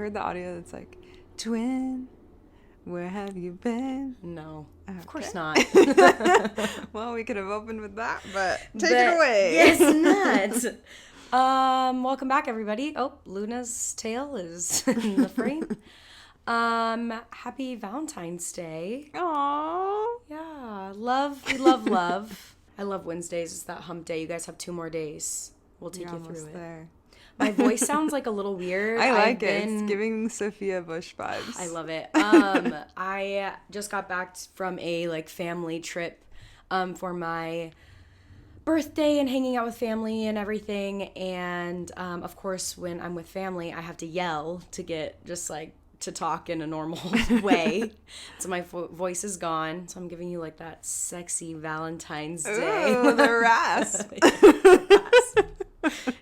heard the audio that's like, twin, where have you been? No, Okay. of course not. Well, we could have opened with that, but take it away. Yes, not. Welcome back, everybody. Oh, Luna's tail is in the frame. Happy Valentine's Day. Aww. Yeah, we love love. I love Wednesdays. It's that hump day. You guys have 2 more days. We'll take you through it. There. My voice sounds like a little weird. I like it. It's giving Sophia Bush vibes. I love it. I just got back from a family trip for my birthday and hanging out with family and everything. And of course, when I'm with family, I have to yell to get to talk in a normal way. So my voice is gone. So I'm giving you that sexy Valentine's Day. Ooh, the rasp.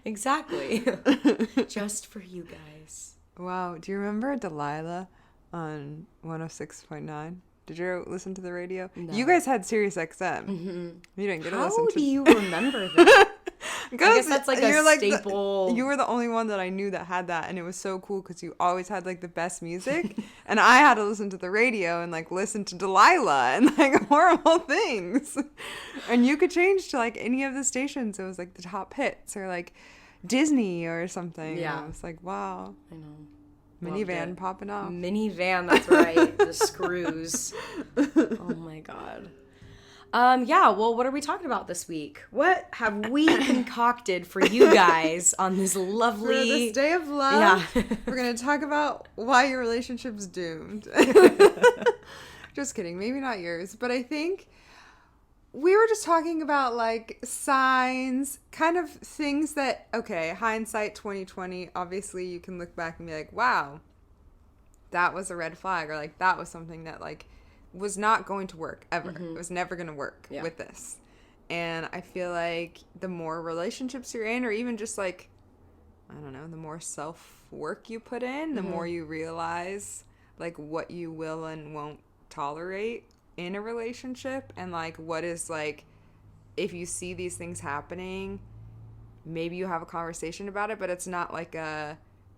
Exactly. Just for you guys. Wow. Do you remember Delilah on 106.9? Did you listen to the radio? No. You guys had Sirius XM. Mm-hmm. You didn't get to How listen to... do you remember that? I guess that's a staple. You were the only one that I knew that had that, and it was so cool because you always had the best music, and I had to listen to the radio and listen to Delilah and horrible things, and you could change to any of the stations. It was the top hits or Disney or something. Yeah, and I was wow. I know. Minivan popping off. Minivan, that's right. The screws. Oh my god. Yeah, well, what are we talking about this week? What have we concocted for you guys on this lovely... For this day of love, yeah. We're going to talk about why your relationship's doomed. Just kidding. Maybe not yours. But I think we were just talking about, signs, kind of things that, okay, hindsight 2020, obviously you can look back and be wow, that was a red flag. Or, that was something that, was not going to work ever. Mm-hmm. It was never going to work with this. And I feel the more relationships you're in, or even just I don't know, the more self-work you put in, the more you realize what you will and won't tolerate in a relationship, and what is if you see these things happening, maybe you have a conversation about it, but it's not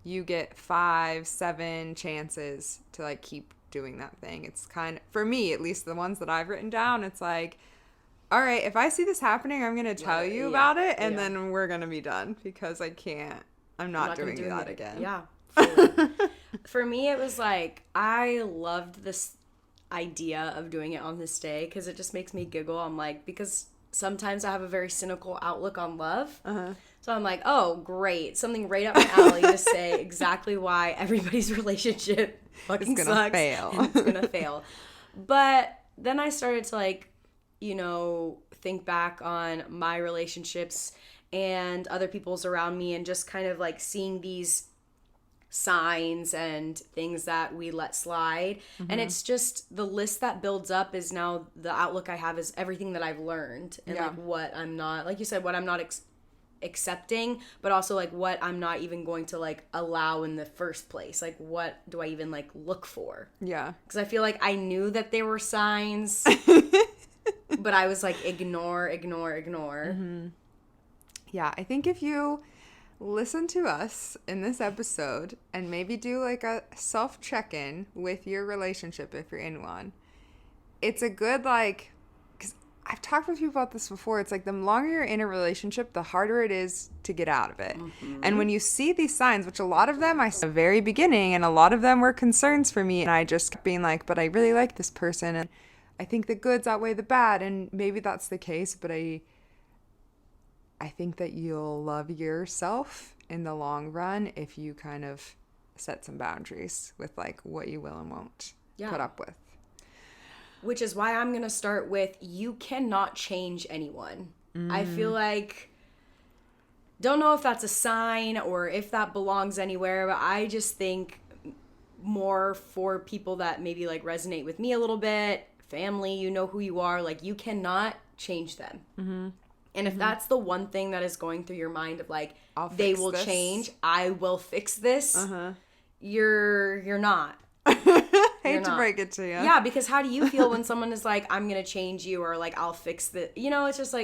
you get 5-7 chances to keep doing that thing. It's kind of, for me at least, the ones that I've written down, it's all right, if I see this happening, I'm gonna tell you about it, and then we're gonna be done, because I'm not doing that again. Yeah. For me, it was I loved this idea of doing it on this day because it just makes me giggle. I'm because sometimes I have a very cynical outlook on love. So I'm oh, great. Something right up my alley to say exactly why everybody's relationship fucking it's gonna sucks. Fail. And it's gonna fail. But then I started to think back on my relationships and other people's around me, and just kind of seeing these signs and things that we let slide. And it's just the list that builds up is now the outlook I have is everything that I've learned, and what I'm not, like you said, what I'm not accepting, but also what I'm not even going to allow in the first place. What do I even look for? Yeah, because I feel I knew that there were signs but I was ignore. Yeah, I think if you listen to us in this episode and maybe do a self check-in with your relationship if you're in one, it's a good because I've talked with people about this before. It's the longer you're in a relationship, the harder it is to get out of it. And when you see these signs, which a lot of them I saw at the very beginning, and a lot of them were concerns for me, and I just kept being but I really like this person, and I think the goods outweigh the bad, and maybe that's the case, but I think that you'll love yourself in the long run if you kind of set some boundaries with what you will and won't put up with. Which is why I'm going to start with, you cannot change anyone. I feel don't know if that's a sign or if that belongs anywhere, but I just think more for people that maybe resonate with me a little bit, family, you know who you are, you cannot change them. And if that's the one thing that is going through your mind of they will change, I will fix this, you're not. Hate to break it to you. Yeah, because how do you feel when someone is I'm going to change you, or I'll fix the, it's just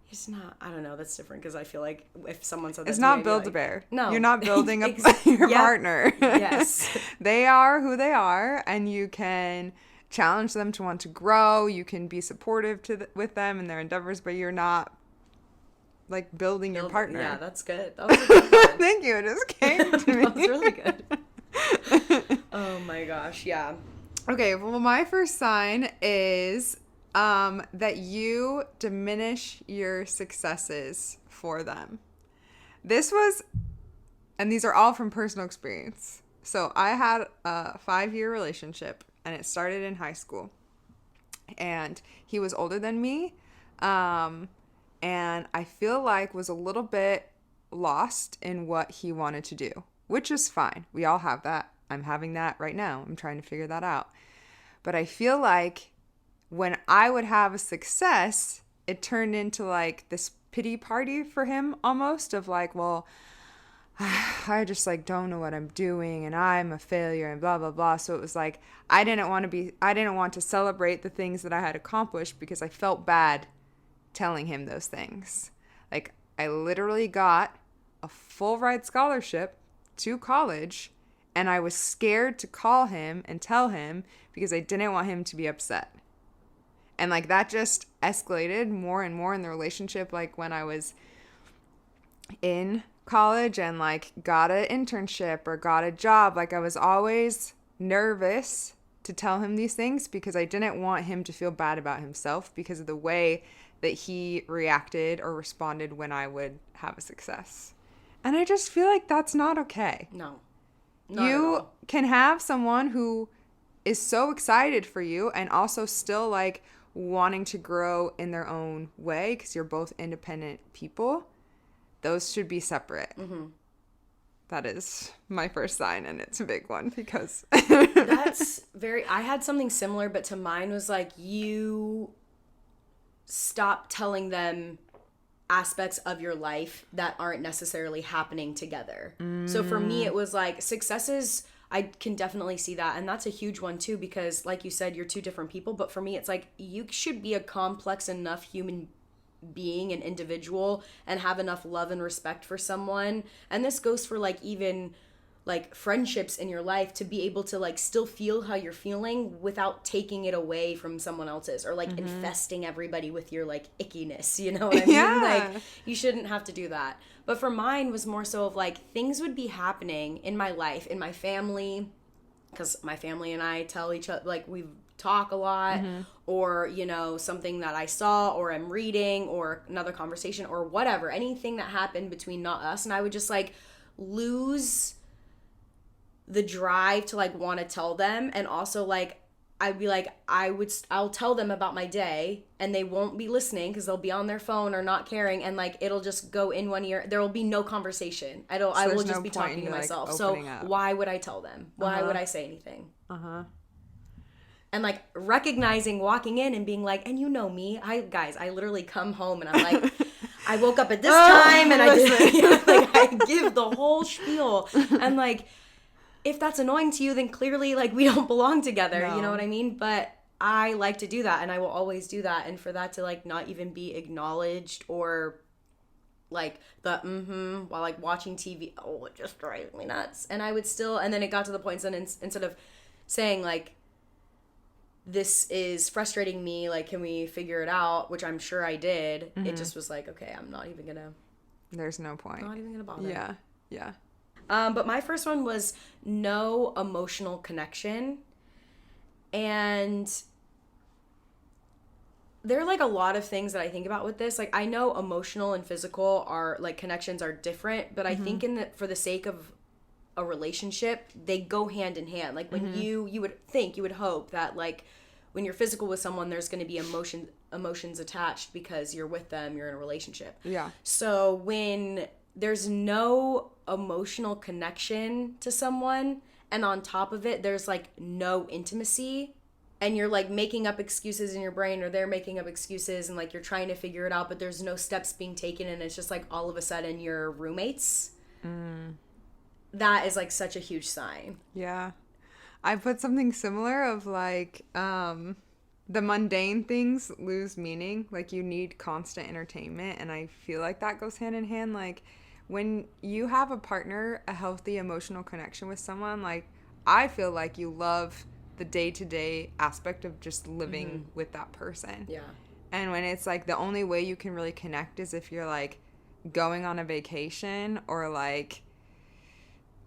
It's not, I don't know, that's different because I feel like if someone said that It's to me, not I'd be Build-A-Bear. no. You're not building up your Yep. partner. Yes. They are who they are, and you can challenge them to want to grow. You can be supportive with them in their endeavors, but you're not like building your partner. Yeah, that's good. That was a good one. Thank you. It just came to me. That was really good. Oh my gosh, yeah. Okay, well, my first sign is that you diminish your successes for them. This was, and these are all from personal experience. So I had a 5-year relationship, and it started in high school. And he was older than me, and I feel like was a little bit lost in what he wanted to do, which is fine. We all have that. I'm having that right now. I'm trying to figure that out. But I feel like when I would have a success, it turned into like this pity party for him almost of like, well, I just like don't know what I'm doing and I'm a failure and blah, blah, blah. So it was like, I didn't want to celebrate the things that I had accomplished because I felt bad telling him those things. Like I literally got a full ride scholarship to college and I was scared to call him and tell him because I didn't want him to be upset. And like that just escalated more and more in the relationship. Like when I was in college and like got an internship or got a job, like I was always nervous to tell him these things because I didn't want him to feel bad about himself because of the way that he reacted or responded when I would have a success. And I just feel like that's not okay. No. You can have someone who is so excited for you and also still like wanting to grow in their own way because you're both independent people. Those should be separate. Mm-hmm. That is my first sign, and it's a big one because that's I had something similar, but to mine was like you stop telling them aspects of your life that aren't necessarily happening together. So for me, it was like successes, I can definitely see that. And that's a huge one too, because like you said, you're two different people. But for me, it's like you should be a complex enough human being and individual and have enough love and respect for someone. And this goes for like even like friendships in your life to be able to like still feel how you're feeling without taking it away from someone else's or like infesting everybody with your like ickiness, you know what I mean? Yeah. Like you shouldn't have to do that. But for mine was more so of like things would be happening in my life, in my family, because my family and I tell each other, like we talk a lot, or you know, something that I saw or I'm reading or another conversation or whatever, anything that happened between not us, and I would just like lose the drive to like want to tell them. And also like I'd be like I'll tell them about my day and they won't be listening because they'll be on their phone or not caring, and like it'll just go in one ear. There will be no conversation. I will just be talking to myself. So why would I tell them? Why would I say anything? And like recognizing, walking in and being like, and you know me, I literally come home and I'm like, I woke up at this time and I did like I give the whole spiel. And like if that's annoying to you, then clearly like we don't belong together. No. You know what I mean? But I like to do that and I will always do that. And for that to like not even be acknowledged or like the while like watching TV, oh, it just drives me nuts. And I would still, and then it got to the point then instead of saying like, this is frustrating me, like can we figure it out, which I'm sure I did, it just was like, okay, I'm not even gonna, there's no point, not even gonna bother. Yeah. But my first one was no emotional connection. And there are like a lot of things that I think about with this. Like I know emotional and physical are like connections are different, but I think for the sake of a relationship, they go hand in hand. Like when you would hope that like when you're physical with someone, there's going to be emotions attached because you're with them, you're in a relationship. Yeah. So when there's no emotional connection to someone, and on top of it, there's like no intimacy, and you're like making up excuses in your brain, or they're making up excuses, and like you're trying to figure it out, but there's no steps being taken, and it's just like all of a sudden you're roommates. That is like such a huge sign. Yeah. I put something similar of like, the mundane things lose meaning. Like, you need constant entertainment, and I feel like that goes hand in hand. Like, when you have a partner, a healthy emotional connection with someone, like, I feel like you love the day-to-day aspect of just living with that person. Yeah. And when it's like the only way you can really connect is if you're like going on a vacation, or like,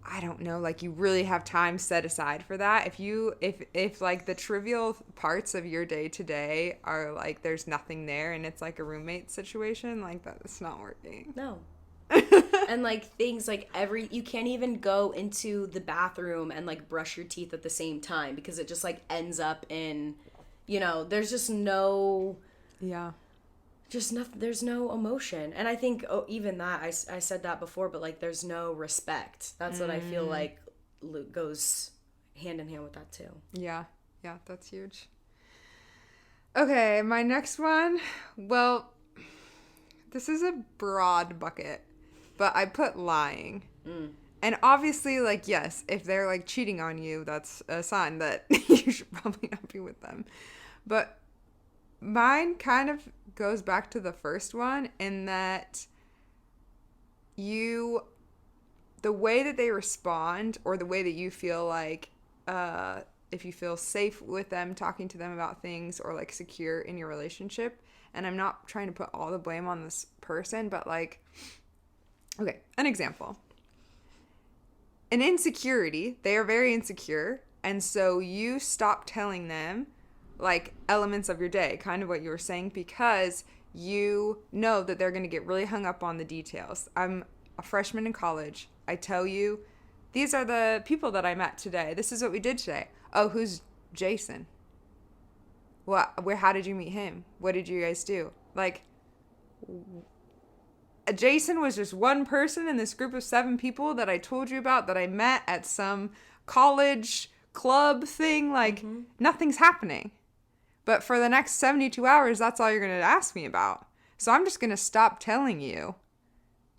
I don't know, like, you really have time set aside for that. If like the trivial parts of your day to day are like there's nothing there, and it's like a roommate situation, like, that's not working. No. And like things like you can't even go into the bathroom and like brush your teeth at the same time, because it just like ends up in, there's just no, Yeah. just nothing, there's no emotion. And I think even that, I said that before, but like there's no respect. That's what I feel like goes hand in hand with that too. Yeah, that's huge. Okay, my next one, well, this is a broad bucket, but I put lying. And obviously, like, yes, if they're like cheating on you, that's a sign that you should probably not be with them. But mine kind of goes back to the first one, in that the way that they respond, or the way that you feel like, if you feel safe with them, talking to them about things, or like secure in your relationship. And I'm not trying to put all the blame on this person, but like, okay, an example. An insecurity, they are very insecure, and so you stop telling them like elements of your day, kind of what you were saying, because you know that they're going to get really hung up on the details. I'm a freshman in college. I tell you, these are the people that I met today. This is what we did today. Oh, who's Jason? How did you meet him? What did you guys do? Like, Jason was just one person in this group of 7 people that I told you about, that I met at some college club thing. Like, nothing's happening. But for the next 72 hours, that's all you're going to ask me about. So I'm just going to stop telling you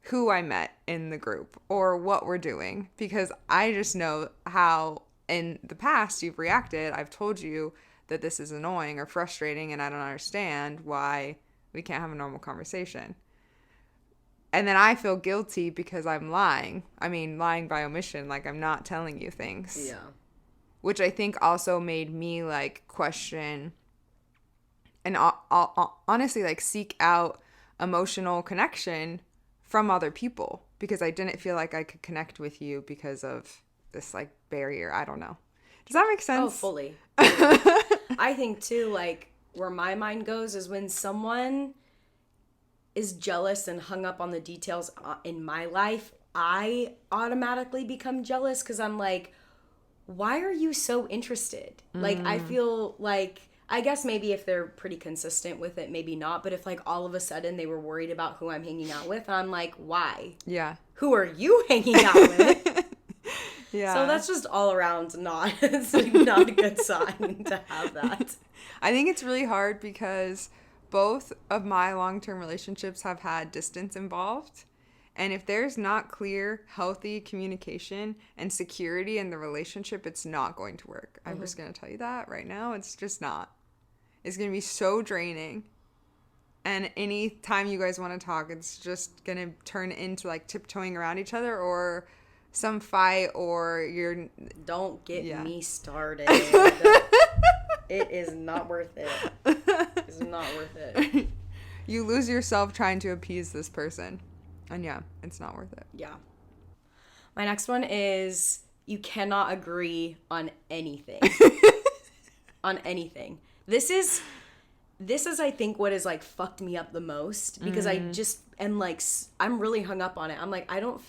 who I met in the group or what we're doing, because I just know how in the past you've reacted. I've told you that this is annoying or frustrating, and I don't understand why we can't have a normal conversation. And then I feel guilty because I'm lying. I mean, lying by omission, like I'm not telling you things. Yeah. Which I think also made me like question and honestly like seek out emotional connection from other people, because I didn't feel like I could connect with you because of this like barrier. I don't know. Does that make sense? Oh, fully. I think too, like, where my mind goes is when someone is jealous and hung up on the details in my life, I automatically become jealous, because I'm like, why are you so interested? Like, I feel like, I guess maybe if they're pretty consistent with it, maybe not. But if like all of a sudden they were worried about who I'm hanging out with, I'm like, why? Yeah. Who are you hanging out with? Yeah. So that's just all around it's like not a good sign to have that. I think it's really hard because both of my long-term relationships have had distance involved. And if there's not clear, healthy communication and security in the relationship, it's not going to work. I'm just going to tell you that right now. It's just not. It's going to be so draining. And any time you guys want to talk, it's just going to turn into like tiptoeing around each other, or some fight, or you're... Don't get me started. It is not worth it. It's not worth it. You lose yourself trying to appease this person. And yeah, it's not worth it. Yeah. My next one is you cannot agree on anything. On anything. This is I think what has like fucked me up the most, because I just am like, I'm really hung up on it. I'm like, I don't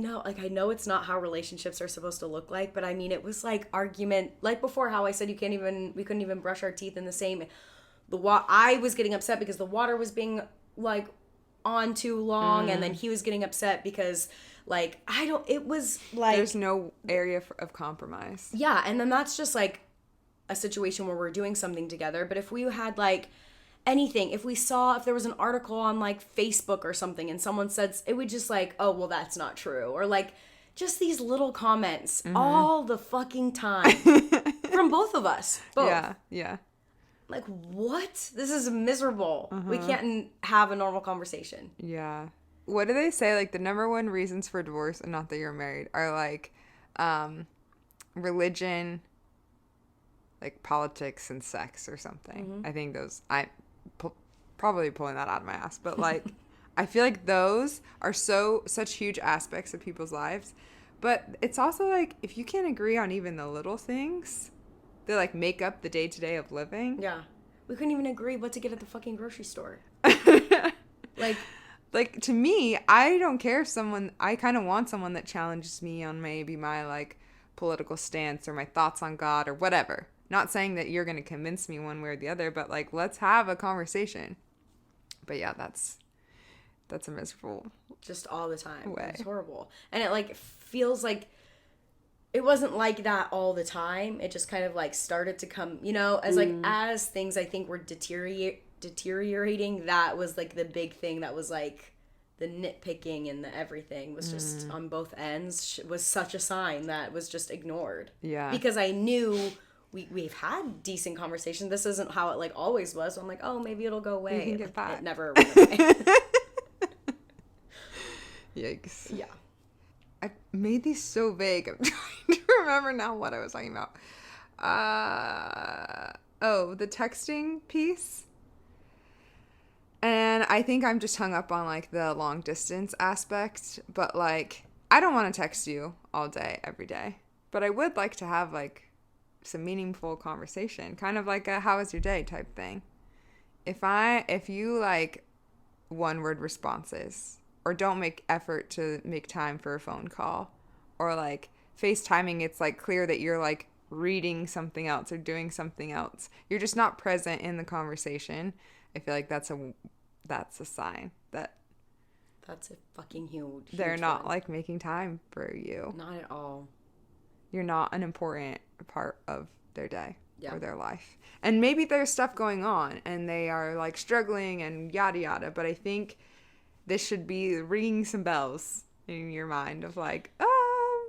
know. Like, I know it's not how relationships are supposed to look like, but I mean, it was like argument, like before how I said we couldn't even brush our teeth in the same, I was getting upset because the water was being like on too long, and then he was getting upset because like, it was like, there's no area of compromise. Yeah. And then that's just like a situation where we're doing something together. But if we had like anything, if there was an article on like Facebook or something and someone said, it would just like, oh, well, that's not true. Or like just these little comments all the fucking time From both of us. Both. Yeah, yeah. Like, what? This is miserable. We can't have a normal conversation. Yeah. What do they say? Like, the number one reasons for divorce, and not that you're married, are like religion, like politics, and sex or something. I think those, probably pulling that out of my ass, but like, I feel like those are such huge aspects of people's lives. But it's also like, if you can't agree on even the little things, they like make up the day-to-day of living. Yeah. We couldn't even agree what to get at the fucking grocery store. Like, to me, I don't care if I kind of want someone that challenges me on maybe my, like, political stance or my thoughts on God or whatever. Not saying that you're going to convince me one way or the other, but, like, let's have a conversation. But, yeah, that's a miserable just all the time. way. It's horrible. And it, like, feels like it wasn't like that all the time. It just kind of, like, started to come, you know, as, like, as things, I think, were deteriorating, that was like the big thing that was like the nitpicking and the everything was just on both ends was such a sign that was just ignored. Yeah. Because I knew we've had decent conversations. This isn't how it like always was. So I'm like, oh, maybe it'll go away. We can get back. It never went away. Yikes. Yeah. I made these so vague. I'm trying to remember now what I was talking about. The texting piece. And I think I'm just hung up on, like, the long distance aspect. But, like, I don't want to text you all day, every day. But I would like to have, like, some meaningful conversation. Kind of like a how was your day type thing. If you, like, one-word responses. Or don't make effort to make time for a phone call. Or, like, FaceTiming, it's, like, clear that you're, like, reading something else or doing something else. You're just not present in the conversation. I feel like that's a sign that that's a fucking huge they're not one. like making time for you. Not at all. You're not an important part of their day Yeah. or their life. And maybe there's stuff going on and they are like struggling and yada yada, but I think this should be ringing some bells in your mind of like,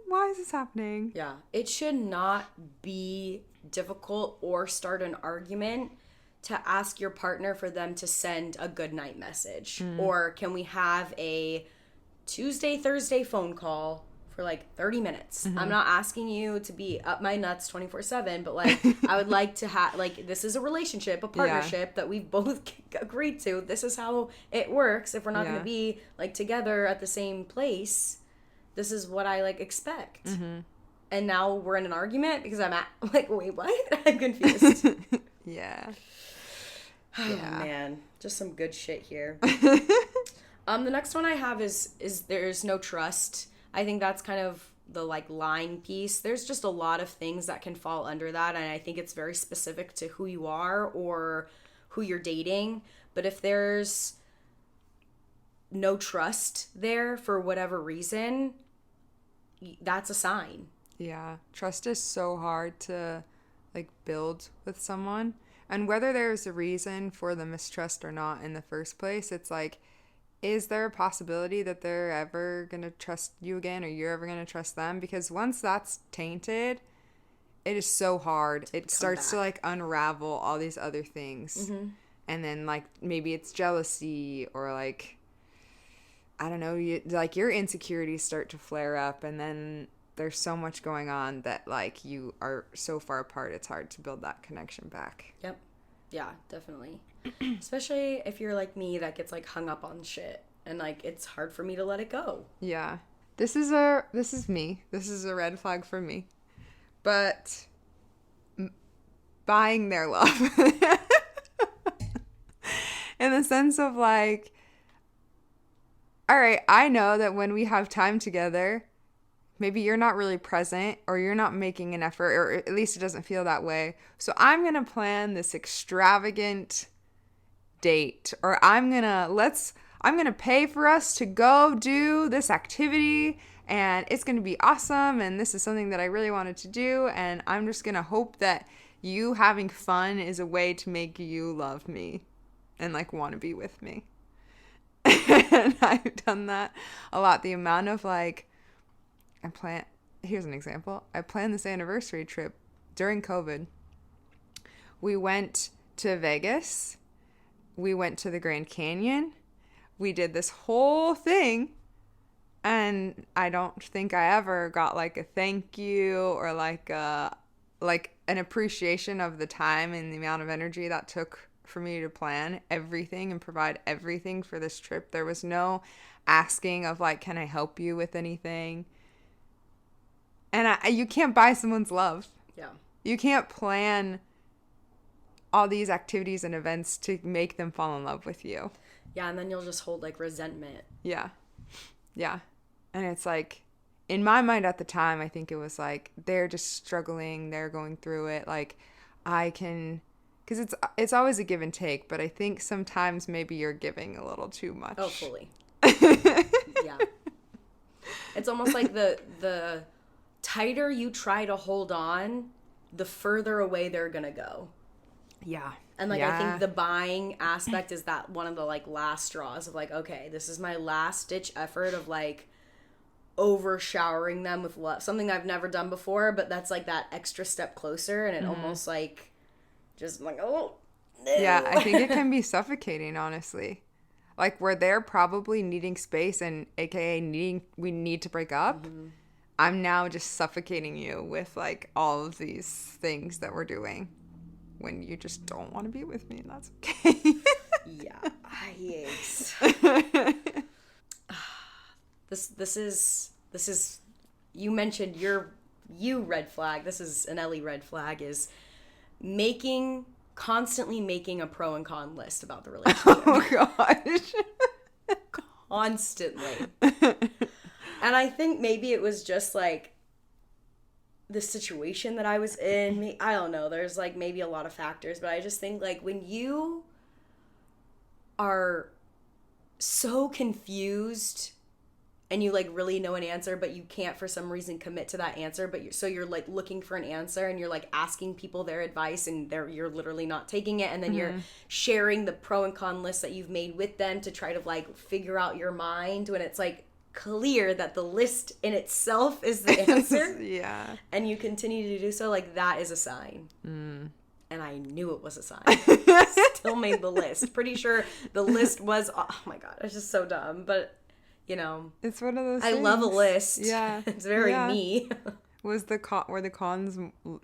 why is this happening? Yeah. It should not be difficult or start an argument to ask your partner for them to send a good night message. Or can we have a Tuesday, Thursday phone call for like 30 minutes? I'm not asking you to be up my nuts 24/7, but like I would like to have, like, this is a relationship, a partnership that we've both agreed to. This is how it works. If we're not going to be like together at the same place, this is what I like expect. And now we're in an argument because I'm like, wait, what? I'm confused. Yeah. Oh, man. Just some good shit here. The next one I have is there's no trust. I think that's kind of the, like, line piece. There's just a lot of things that can fall under that, and I think it's very specific to who you are or who you're dating. But if there's no trust there for whatever reason, that's a sign. Yeah. Trust is so hard to, like, build with someone. And whether there's a reason for the mistrust or not in the first place, it's like, is there a possibility that they're ever going to trust you again or you're ever going to trust them? Because once that's tainted, it is so hard. It starts to, like, unravel all these other things. And then, like, maybe it's jealousy or, like, I don't know, like, your insecurities start to flare up, and then there's so much going on that, like, you are so far apart, it's hard to build that connection back. Yep. Yeah, definitely. Especially if you're like me that gets, like, hung up on shit. And, like, it's hard for me to let it go. Yeah. This is me. This is a red flag for me. But buying their love. In the sense of, like, all right, I know that when we have time together, maybe you're not really present or you're not making an effort, or at least it doesn't feel that way. So I'm going to plan this extravagant date, or I'm going to pay for us to go do this activity, and it's going to be awesome, and this is something that I really wanted to do, and I'm just going to hope that you having fun is a way to make you love me and, like, want to be with me. And I've done that a lot. The amount of, like, here's an example. I planned this anniversary trip during COVID, we went to Vegas. We went to the Grand Canyon. We did this whole thing. And I don't think I ever got like a thank you or like an appreciation of the time and the amount of energy that took for me to plan everything and provide everything for this trip. There was no asking of like, can I help you with anything? And you can't buy someone's love. Yeah. You can't plan all these activities and events to make them fall in love with you. Yeah, and then you'll just hold like resentment. Yeah. Yeah. And it's like, in my mind at the time, I think it was like, they're just struggling, they're going through it. Like, I can, because it's always a give and take, but I think sometimes maybe you're giving a little too much. Oh, fully. Yeah. It's almost like the tighter you try to hold on, the further away they're going to go. Yeah. And like, yeah. I think the buying aspect is that one of the like last straws of like, okay, this is my last ditch effort of like over showering them with love. Something I've never done before, but that's like that extra step closer. And it almost like just like, oh. No. Yeah, I think it can be suffocating, honestly. Like, where they're probably needing space and AKA we need to break up. Mm-hmm. I'm now just suffocating you with like all of these things that we're doing when you just don't want to be with me, and that's okay. Yeah. Yikes. This is you mentioned you red flag. This is an Ellie red flag, is constantly making a pro and con list about the relationship. Oh gosh. Constantly. And I think maybe it was just like the situation that I was in. I don't know. There's like maybe a lot of factors, but I just think like when you are so confused and you like really know an answer, but you can't for some reason commit to that answer, but you're like looking for an answer and you're like asking people their advice and you're literally not taking it, and then you're sharing the pro and con list that you've made with them to try to like figure out your mind when it's like clear that the list in itself is the answer. Yeah. And you continue to do so, like that is a sign. And I knew it was a sign. Still made the list. Pretty sure the list was, oh my God, it's just so dumb. But, you know. It's one of those I things. love a list. Yeah. It's very me. Were the cons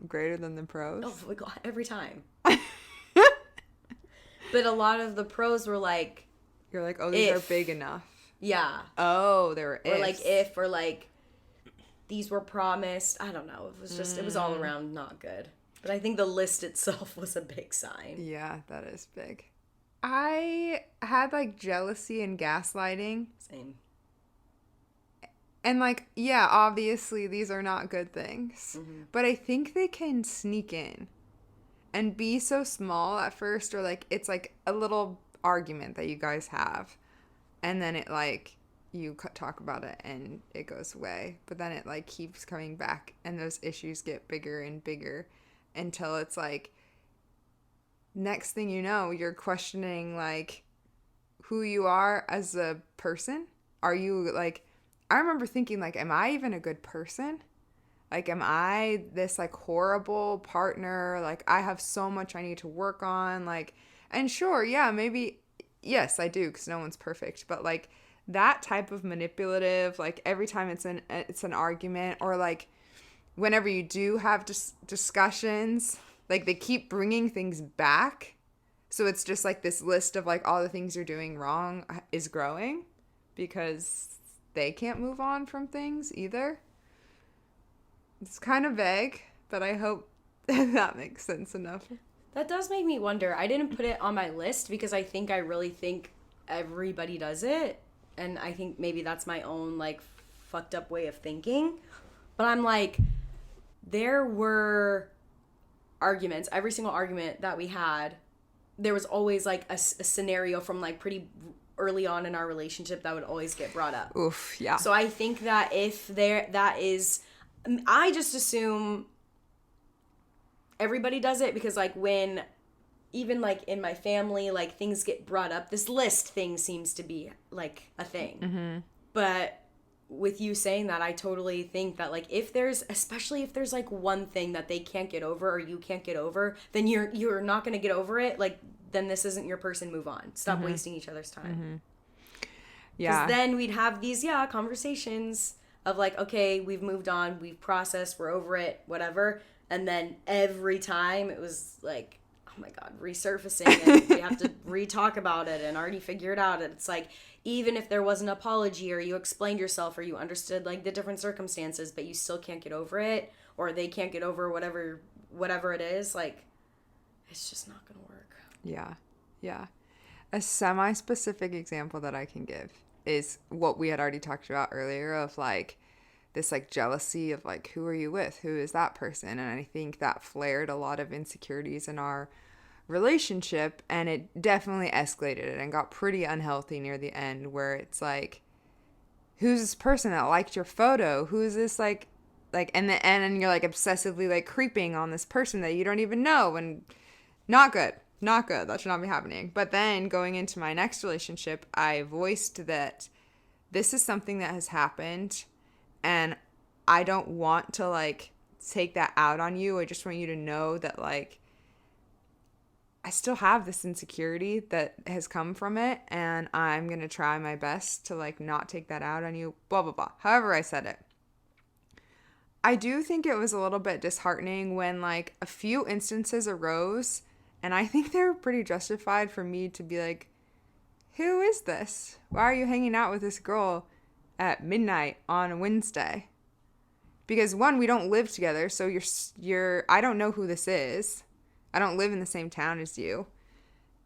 greater than the pros? Oh my God, every time. But a lot of the pros were like. You're like, oh, these are big enough. Yeah. Oh, there were ifs. Or like if, or like these were promised. I don't know. It was just, it was all around not good. But I think the list itself was a big sign. Yeah, that is big. I had like jealousy and gaslighting. Same. And like, yeah, obviously these are not good things. But I think they can sneak in and be so small at first, or like it's like a little argument that you guys have. And then it like, you talk about it and it goes away. But then it like keeps coming back and those issues get bigger and bigger until it's like, next thing you know, you're questioning like who you are as a person. Are you like, I remember thinking like, am I even a good person? Like, am I this like horrible partner? Like, I have so much I need to work on. Like, and sure, yeah, maybe. Yes, I do, because no one's perfect. But, like, that type of manipulative, like, every time it's an argument, or, like, whenever you do have discussions, like, they keep bringing things back. So it's just, like, this list of, like, all the things you're doing wrong is growing because they can't move on from things either. It's kind of vague, but I hope that makes sense enough. That does make me wonder. I didn't put it on my list because I really think everybody does it. And I think maybe that's my own, like, fucked up way of thinking. But I'm like, there were arguments. Every single argument that we had, there was always, like, a scenario from, like, pretty early on in our relationship that would always get brought up. Oof, yeah. So I think that I just assume everybody does it because, like, when even, like, in my family, like, things get brought up, this list thing seems to be, like, a thing. But with you saying that, I totally think that, like, especially if there's like one thing that they can't get over or you can't get over, then you're not going to get over it. Like, then this isn't your person. Move on. Stop wasting each other's time. Yeah. Because then we'd have these, conversations of like, okay, we've moved on, we've processed, we're over it, whatever. And then every time it was like, oh my God, resurfacing, and we have to re-talk about it and already figure it out. And it's like, even if there was an apology or you explained yourself or you understood like the different circumstances, but you still can't get over it, or they can't get over whatever it is, like, it's just not gonna work. Yeah. Yeah. A semi-specific example that I can give is what we had already talked about earlier, of like this like jealousy of like, who are you with? Who is that person? And I think that flared a lot of insecurities in our relationship, and it definitely escalated it and got pretty unhealthy near the end, where it's like, who's this person that liked your photo? Who is this like and you're like obsessively like creeping on this person that you don't even know, and not good. Not good. That should not be happening. But then going into my next relationship, I voiced that this is something that has happened, and I don't want to like take that out on you. I just want you to know that like I still have this insecurity that has come from it, and I'm going to try my best to like not take that out on you, blah, blah, blah. However I said it. I do think it was a little bit disheartening when like a few instances arose, and I think they were pretty justified for me to be like, who is this? Why are you hanging out with this girl at midnight on a Wednesday? Because one, we don't live together, so I don't know who this is. I don't live in the same town as you.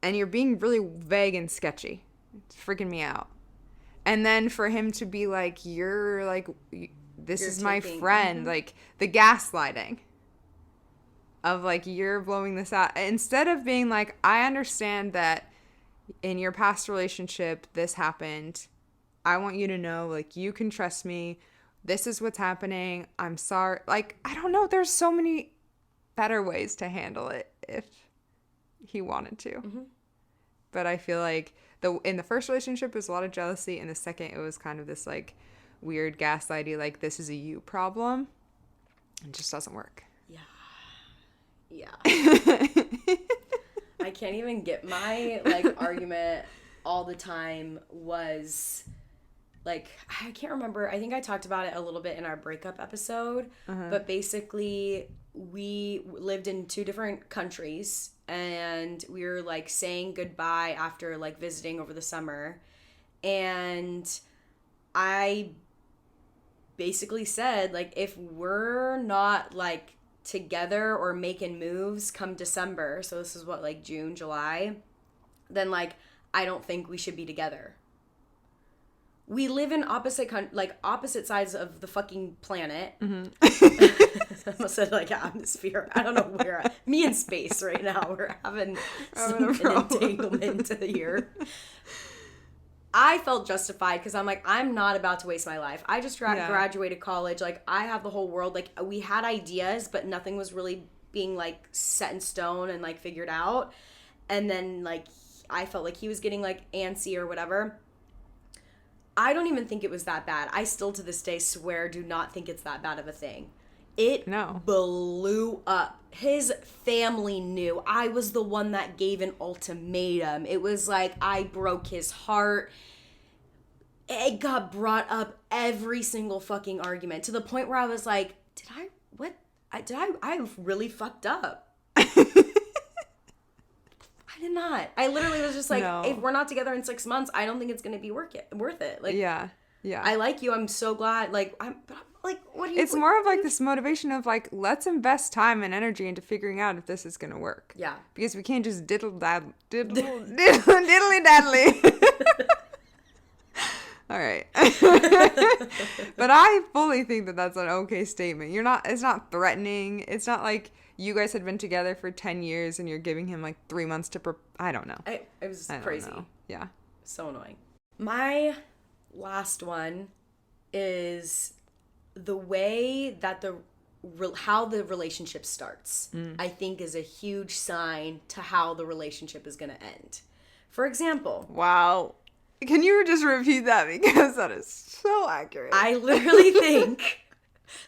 And you're being really vague and sketchy. It's freaking me out. And then for him to be like, this is my friend, like the gaslighting of like, you're blowing this out. Instead of being like, I understand that in your past relationship, this happened. I want you to know, like, you can trust me. This is what's happening. I'm sorry. Like, I don't know. There's so many better ways to handle it if he wanted to. Mm-hmm. But I feel like in the first relationship, it was a lot of jealousy. In the second, it was kind of this like weird gaslighty, like, this is a you problem. It just doesn't work. Yeah. I can't even get my like argument all the time was like, I can't remember. I think I talked about it a little bit in our breakup episode, but basically we lived in 2 different countries, and we were like saying goodbye after like visiting over the summer. And I basically said, like, if we're not like together or making moves come December, so this is what, like June, July, then like I don't think we should be together. We live in opposite sides of the fucking planet. I almost said like atmosphere. I don't know where. Me in space right now. We're having an entanglement here. I felt justified because I'm like, I'm not about to waste my life. I just graduated college. Like, I have the whole world. Like, we had ideas, but nothing was really being like set in stone and like figured out. And then like I felt like he was getting like antsy or whatever. I don't even think it was that bad. I still to this day swear do not think it's that bad of a thing. It blew up. His family knew. I was the one that gave an ultimatum. It was like I broke his heart. It got brought up every single fucking argument to the point where I was like, I really fucked up. I did not. I literally was just like, if we're not together in 6 months, I don't think it's going to be worth it. Like, yeah. I like you. I'm so glad. Like, I'm like, what do you? It's more of like this motivation of like, let's invest time and energy into figuring out if this is going to work. Yeah. Because we can't just diddly daddly. All right. But I fully think that that's an okay statement. It's not threatening. It's not like you guys had been together for 10 years and you're giving him like 3 months to I don't know. It was crazy. Yeah. So annoying. My last one is the way that how the relationship starts, I think is a huge sign to how the relationship is going to end. For example. Wow. Can you just repeat that, because that is so accurate? I literally think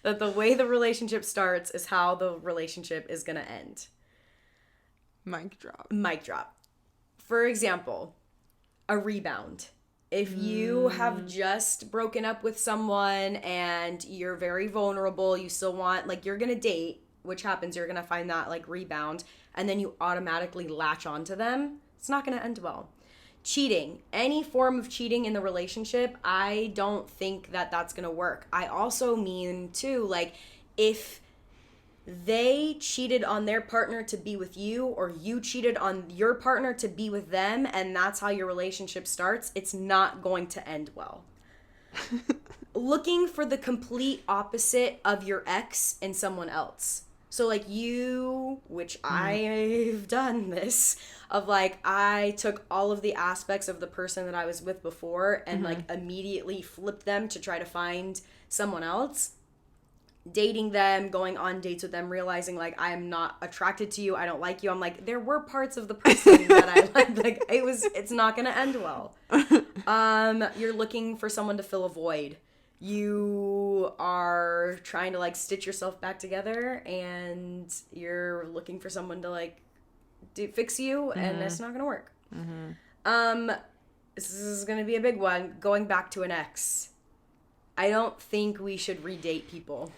that the way the relationship starts is how the relationship is going to end. Mic drop. Mic drop. For example, a rebound. If you have just broken up with someone and you're very vulnerable, you still want, like, you're going to date, which happens, you're going to find that, like, rebound, and then you automatically latch onto them, it's not going to end well. Cheating, any form of cheating in the relationship, I don't think that that's going to work. I also mean, too, like, if they cheated on their partner to be with you, or you cheated on your partner to be with them, and that's how your relationship starts, it's not going to end well. Looking for the complete opposite of your ex in someone else. So, like, you, which I've done this, of, like, I took all of the aspects of the person that I was with before and, like, immediately flipped them to try to find someone else. Dating them, going on dates with them, realizing, like, I am not attracted to you, I don't like you. I'm like, there were parts of the person that I liked. Like, it's not gonna end well. You're looking for someone to fill a void. You are trying to, like, stitch yourself back together, and you're looking for someone to, like, fix you, and it's not gonna work. This is gonna be a big one. Going back to an ex. I don't think we should redate people.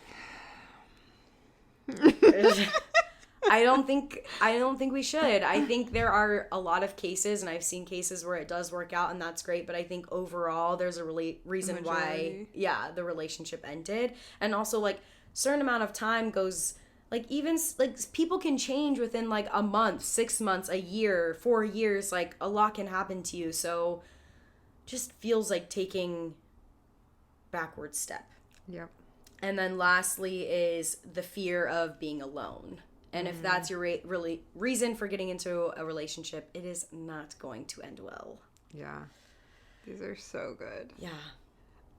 I don't think we should. I think there are a lot of cases, and I've seen cases where it does work out, and that's great, but I think overall there's a reason why the relationship ended. And also, like, certain amount of time goes, like, even, like, people can change within, like, a month, 6 months, a year, 4 years. Like, a lot can happen to you, so just feels like taking backward step. Yep. And then lastly is the fear of being alone. And if that's your really reason for getting into a relationship, it is not going to end well. Yeah. These are so good. Yeah.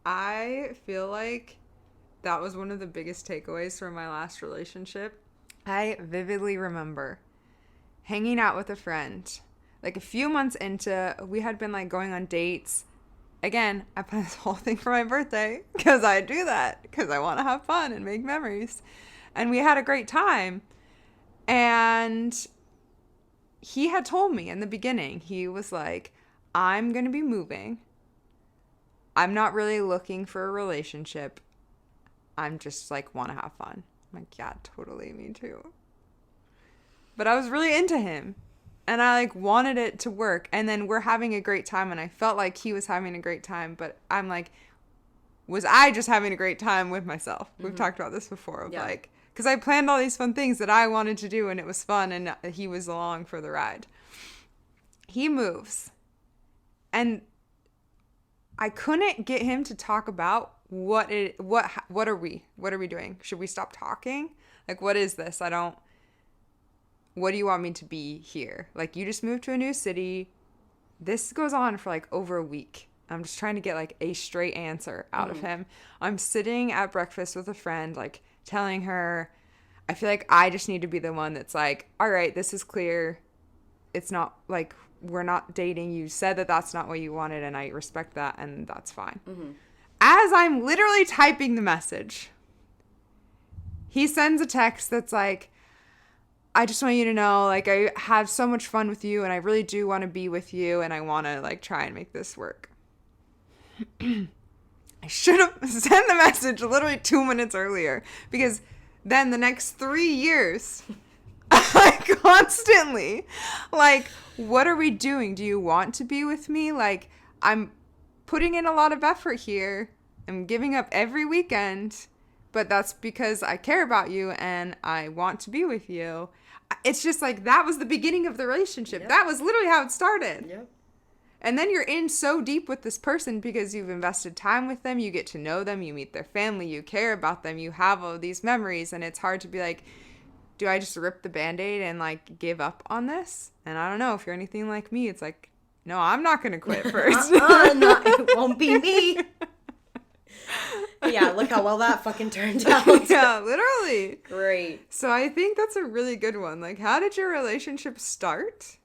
I feel like that was one of the biggest takeaways from my last relationship. I vividly remember hanging out with a friend. Like, a few months into, we had been, like, going on dates. Again, I planned this whole thing for my birthday because I do that because I want to have fun and make memories. And we had a great time. And he had told me in the beginning, he was like, I'm going to be moving. I'm not really looking for a relationship. I'm just, like, want to have fun. I'm like, yeah, totally, me too. But I was really into him. And I, like, wanted it to work. And then we're having a great time. And I felt like he was having a great time. But I'm like, was I just having a great time with myself? We've talked about this before. Of like, because I planned all these fun things that I wanted to do. And it was fun. And he was along for the ride. He moves. And I couldn't get him to talk about what are we doing? Should we stop talking? Like, what is this? What do you want me to be here? Like, you just moved to a new city. This goes on for, like, over a week. I'm just trying to get, like, a straight answer out of him. I'm sitting at breakfast with a friend, like, telling her, I feel like I just need to be the one that's like, all right, this is clear. It's not, like, we're not dating. You said that that's not what you wanted, and I respect that, and that's fine. As I'm literally typing the message, he sends a text that's like, I just want you to know, like, I have so much fun with you, and I really do want to be with you, and I want to, like, try and make this work. I should have sent the message literally 2 minutes earlier, because then the next 3 years, I constantly, like, what are we doing? Do you want to be with me? Like, I'm putting in a lot of effort here. I'm giving up every weekend, but that's because I care about you and I want to be with you. It's just like, that was the beginning of the relationship. That was literally how it started. And then you're in so deep with this person because you've invested time with them. You get to know them. You meet their family. You care about them. You have all these memories. And it's hard to be like, do I just rip the Band-Aid and, like, give up on this? And I don't know, if you're anything like me, it's like, no, I'm not going to quit first. No, it won't be me. Yeah, look how well that fucking turned out. Yeah, literally. Great. So I think that's a really good one. Like, how did your relationship start?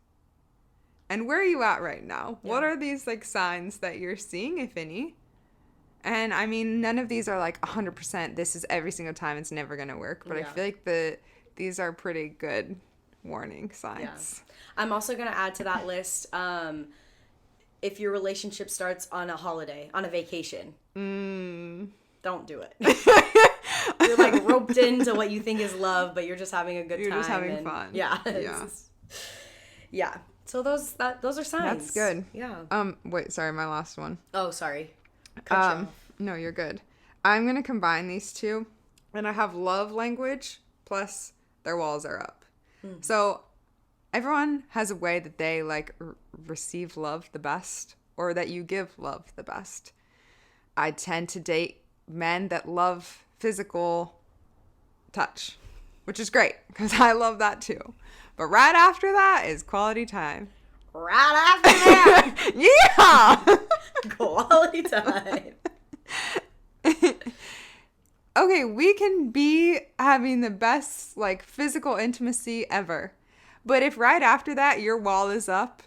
And where are you at right now? Yeah. What are these like signs that you're seeing, if any? And I mean, none of these are like 100%. This is every single time. It's never going to work. But I Yeah. feel like these are pretty good warning signs. Yeah. I'm also going to add to that list, if your relationship starts on a holiday, on a vacation, don't do it. You're like roped into what you think is love, but you're just having a good time. You're just having fun. Yeah. Yeah. Yeah. So those are signs. That's good. Yeah. Wait, sorry, my last one. Oh, sorry. Cut you off. No, you're good. I'm going to combine these two, and I have love language plus their walls are up. So everyone has a way that they like receive love the best, or that you give love the best. I tend to date men that love physical touch, which is great because I love that too. But right after that is quality time. Right after that. Yeah. Quality time. Okay, we can be having the best like physical intimacy ever. But if right after that your wall is up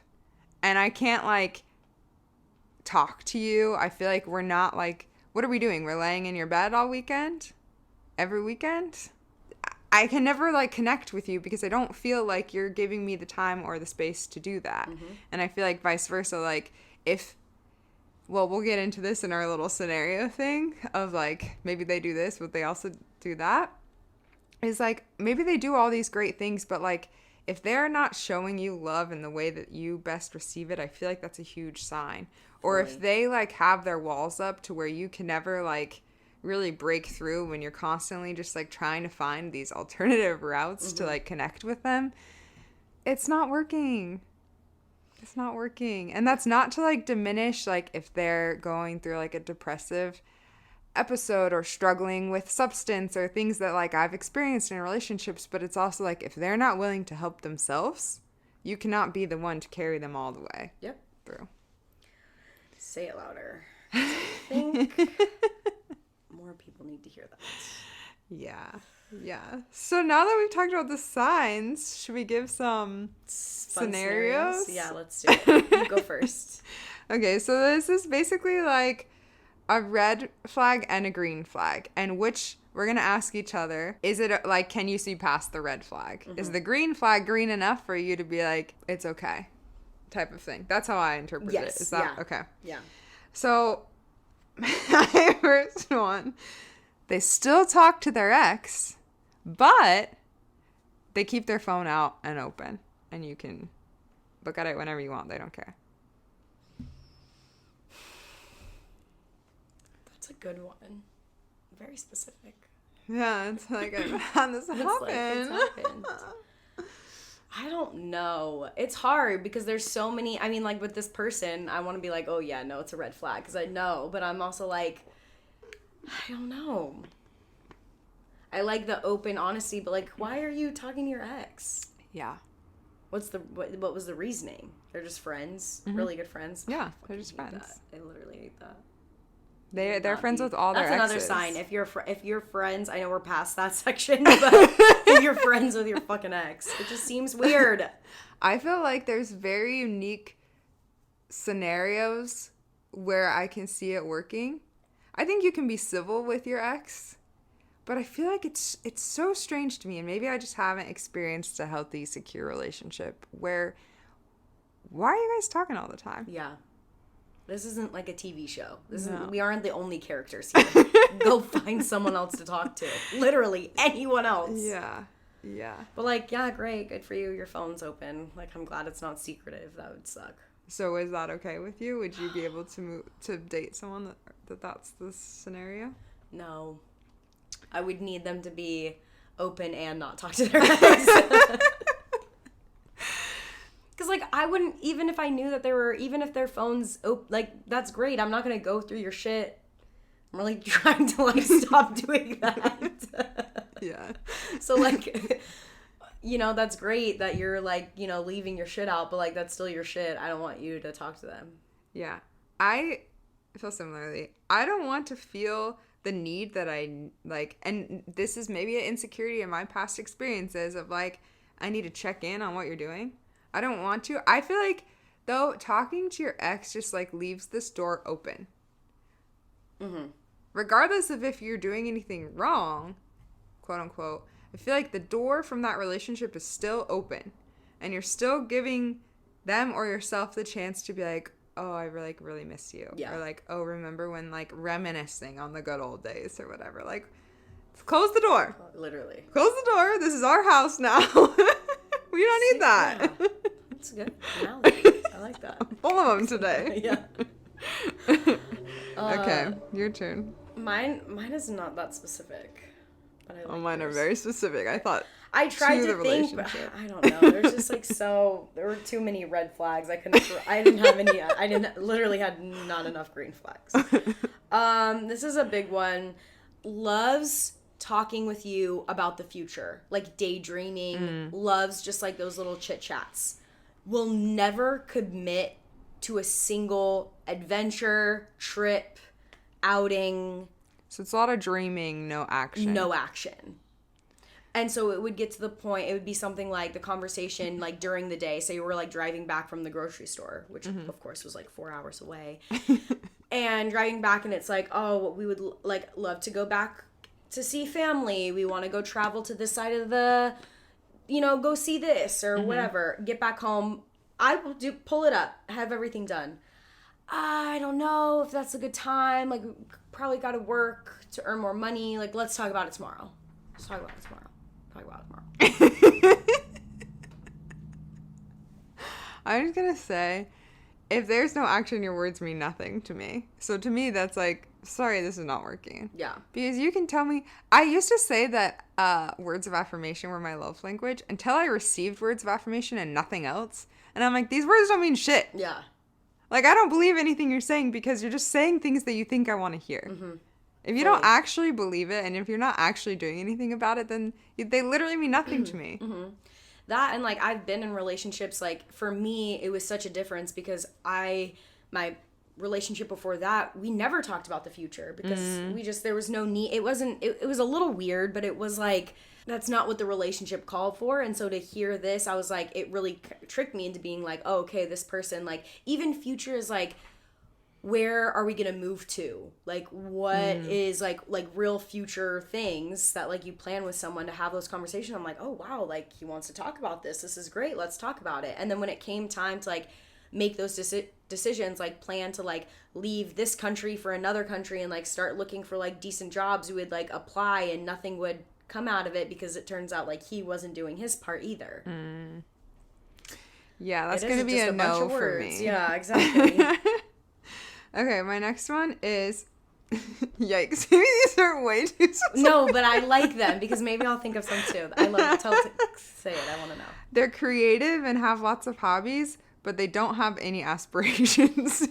and I can't like talk to you, I feel like we're not like, what are we doing? We're laying in your bed all weekend? Every weekend? I can never like connect with you because I don't feel like you're giving me the time or the space to do that. And I feel like vice versa, like if, well, we'll get into this in our little scenario thing of like, maybe they do this, but they also do that. Is like, maybe they do all these great things, but like, if they're not showing you love in the way that you best receive it, I feel like that's a huge sign. Or if they like have their walls up to where you can never like really break through when you're constantly just like trying to find these alternative routes to like connect with them, it's not working. It's not working. And that's not to like diminish like if they're going through like a depressive episode or struggling with substance or things that like I've experienced in relationships, but it's also like if they're not willing to help themselves, you cannot be the one to carry them all the way through. Say it louder. I think more people need to hear that. Yeah. So now that we've talked about the signs, should we give some scenarios? Yeah, let's do it. You go first. Okay, so this is basically like a red flag and a green flag, and which we're going to ask each other, is it like, can you see past the red flag? Is the green flag green enough for you to be like, it's okay type of thing? That's how I interpret it. Is that okay? Yeah. So my first one, they still talk to their ex, but they keep their phone out and open, and you can look at it whenever you want. They don't care. That's a good one. Very specific. Yeah, it's like I've had this happen. It's happened. I don't know. It's hard because there's so many. I mean, like with this person, I want to be like, oh yeah, no, it's a red flag because I know, but I'm also like, I don't know. I like the open honesty, but like, why are you talking to your ex? Yeah. What was the reasoning? They're just friends, really good friends. Yeah, they're just friends. I literally hate that. They're friends with all their exes. That's another sign. If you're friends, I know we're past that section, but if you're friends with your fucking ex, it just seems weird. I feel like there's very unique scenarios where I can see it working. I think you can be civil with your ex, but I feel like it's so strange to me, and maybe I just haven't experienced a healthy, secure relationship where, why are you guys talking all the time? Yeah. This isn't like a TV show. No. We aren't the only characters here. Go find someone else to talk to. Literally anyone else. Yeah. But like, yeah, great, good for you. Your phone's open. Like, I'm glad it's not secretive. That would suck. So is that okay with you? Would you be able to date someone that's the scenario? No. I would need them to be open and not talk to their ex. Because, like, I wouldn't, even if I knew that even if their phone's, like, that's great. I'm not going to go through your shit. I'm really trying to, like, stop doing that. Yeah. So, like, that's great that you're, like, leaving your shit out, but, like, that's still your shit. I don't want you to talk to them. Yeah. I feel similarly. I don't want to feel the need that I, like, and this is maybe an insecurity in my past experiences of, like, I need to check in on what you're doing. I don't want to. I feel like though, talking to your ex just like leaves this door open. Regardless of if you're doing anything wrong, quote unquote, I feel like the door from that relationship is still open, and you're still giving them or yourself the chance to be like, oh, I really miss you. Yeah. Or like, oh, remember when, like, reminiscing on the good old days or whatever. Like, close the door. Literally. Close the door. This is our house now. We don't need that. Yeah. That's a good analogy. I like that. Full of them today. Yeah. Okay, your turn. Mine is not that specific. But I like Mine are yours. very specific. I tried to think, but I don't know. There's just like there were too many red flags. I didn't have any. Literally had not enough green flags. This is a big one. Loves talking with you about the future, like daydreaming. Loves just like those little chit chats. Will never commit to a single adventure, trip, outing. So it's a lot of dreaming, no action. No action. And so it would get to the point, it would be something like the conversation, like during the day, say we're like driving back from the grocery store, which of course was like 4 hours away. And driving back and it's like, oh, we would like love to go back to see family. We want to go travel to this side of the, go see this or whatever. Get back home. I will pull it up, have everything done. I don't know if that's a good time. Like, probably got to work to earn more money. Like, let's talk about it tomorrow. I was gonna say, if there's no action, your words mean nothing to me. So to me, that's like, sorry, this is not working. Yeah. Because you can tell me, I used to say that words of affirmation were my love language until I received words of affirmation and nothing else. And I'm like, these words don't mean shit. Yeah. Like, I don't believe anything you're saying because you're just saying things that you think I want to hear. If you don't actually believe it and if you're not actually doing anything about it, then they literally mean nothing to me. That and, like, I've been in relationships, like, for me, it was such a difference because my relationship before that, we never talked about the future because there was no need. It was a little weird, but it was, like, that's not what the relationship called for. And so to hear this, I was, like, it really tricked me into being, like, oh, okay, this person, like, even future is, like, where are we going to move to? Like, what is, like real future things that, like, you plan with someone to have those conversations. I'm like, oh, wow, like, he wants to talk about this. This is great. Let's talk about it. And then when it came time to, like, make those decisions, like, plan to, like, leave this country for another country and, like, start looking for, like, decent jobs, we would, like, apply and nothing would come out of it because it turns out, like, he wasn't doing his part either. Yeah, that's going to be a no for me. Yeah, exactly. Okay, my next one is yikes. Maybe these are way too specific. No, but I like them because maybe I'll think of some too. I love say it. I want to know. They're creative and have lots of hobbies, but they don't have any aspirations.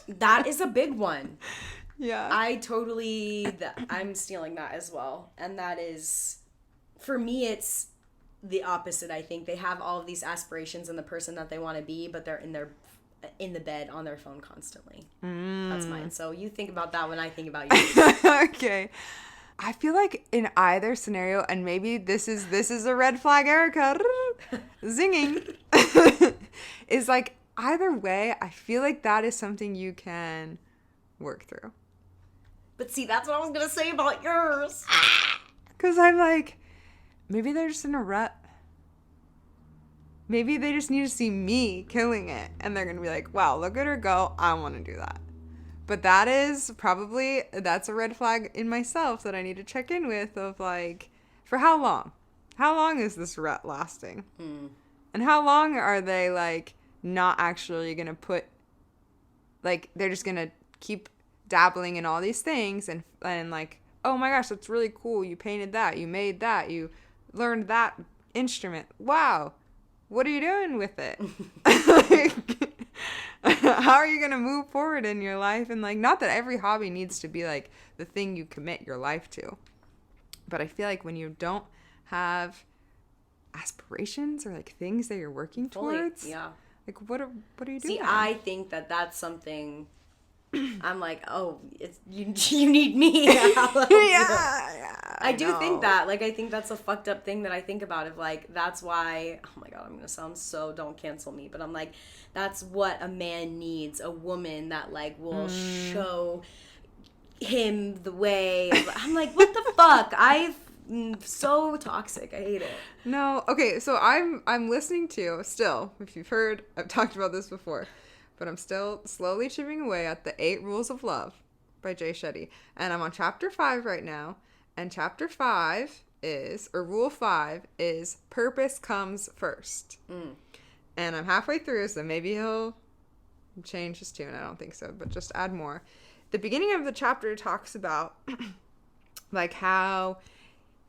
That is a big one. Yeah. I'm stealing that as well. And that is, for me, it's the opposite, I think. They have all of these aspirations in the person that they want to be, but they're in the bed on their phone constantly. That's mine. So you think about that when I think about you. Okay. I feel like in either scenario, and maybe this is a red flag, Erica, zinging, is like either way, I feel like that is something you can work through. But see, that's what I was going to say about yours. Because I'm like, maybe they're just in a rut. Maybe they just need to see me killing it. And they're going to be like, wow, look at her go. I want to do that. But that's a red flag in myself that I need to check in with of like, for how long? How long is this rut lasting? And how long are they like not actually going to put, like, they're just going to keep dabbling in all these things and like, oh my gosh, that's really cool. You painted that. You made that. You learned that instrument. Wow. What are you doing with it? Like, how are you going to move forward in your life? And like, not that every hobby needs to be like the thing you commit your life to. But I feel like when you don't have aspirations or like things that you're working towards, yeah. like what are you doing? See, I think that that's something I'm like, oh, it's you need me. I do think that. Like, I think that's a fucked up thing that I think about. Of like, that's why. Oh my god, I'm gonna sound so. Don't cancel me. But I'm like, that's what a man needs. A woman that like will show him the way. I'm like, what the fuck? So toxic. I hate it. No, okay, so I'm listening to still. If you've heard, I've talked about this before, but I'm still slowly chipping away at the 8 Rules of Love by Jay Shetty, and I'm on chapter 5 right now. And chapter 5 is, or rule 5 is, purpose comes first. And I'm halfway through, so maybe he'll change his tune. I don't think so, but just add more. The beginning of the chapter talks about like how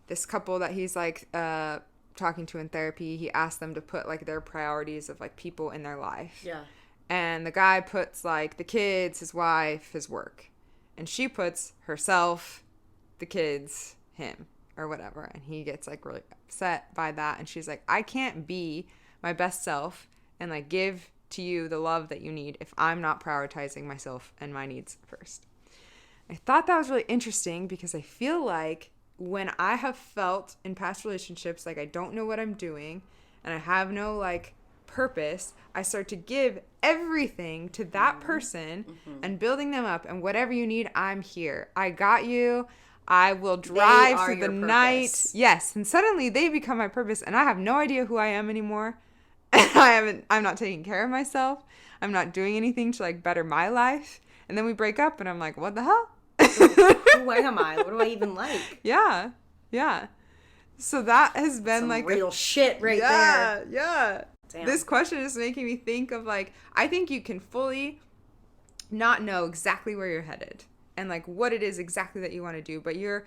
this couple that he's like talking to in therapy, he asked them to put like their priorities of like people in their life. Yeah. And the guy puts like the kids, his wife, his work. And she puts herself, the kids, him, or whatever. And he gets like really upset by that. And she's like, I can't be my best self and like give to you the love that you need if I'm not prioritizing myself and my needs first. I thought that was really interesting because I feel like when I have felt in past relationships like I don't know what I'm doing and I have no like purpose, I start to give everything to that person and building them up, and whatever you need, I'm here. I got you. I will drive through the night. Yes, and suddenly they become my purpose and I have no idea who I am anymore. I'm not taking care of myself. I'm not doing anything to like better my life. And then we break up and I'm like, what the hell? Who am I? What do I even like? Yeah. So that has been some like real shit right there. Yeah. Damn. This question is making me think of like, I think you can fully not know exactly where you're headed and like what it is exactly that you want to do, but you're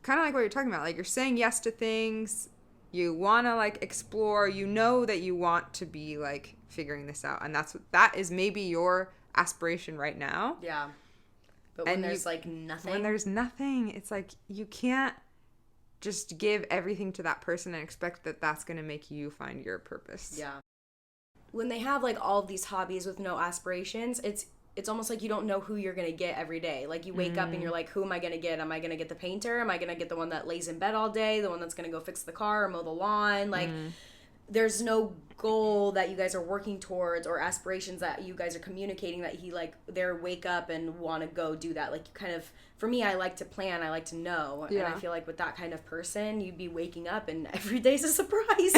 kind of like what you're talking about. Like you're saying yes to things. You want to like explore, you know that you want to be like figuring this out. And that is maybe your aspiration right now. Yeah. But when there's like nothing. When there's nothing, it's like you can't just give everything to that person and expect that that's going to make you find your purpose. Yeah. When they have like all of these hobbies with no aspirations, it's almost like you don't know who you're going to get every day. Like you wake up and you're like, who am I going to get? Am I going to get the painter? Am I going to get the one that lays in bed all day? The one that's going to go fix the car or mow the lawn? Like there's no goal that you guys are working towards or aspirations that you guys are communicating that he like they're wake up and want to go do that. Like you kind of, for me, I like to plan, I like to know. Yeah. And I feel like with that kind of person, you'd be waking up and every day's a surprise.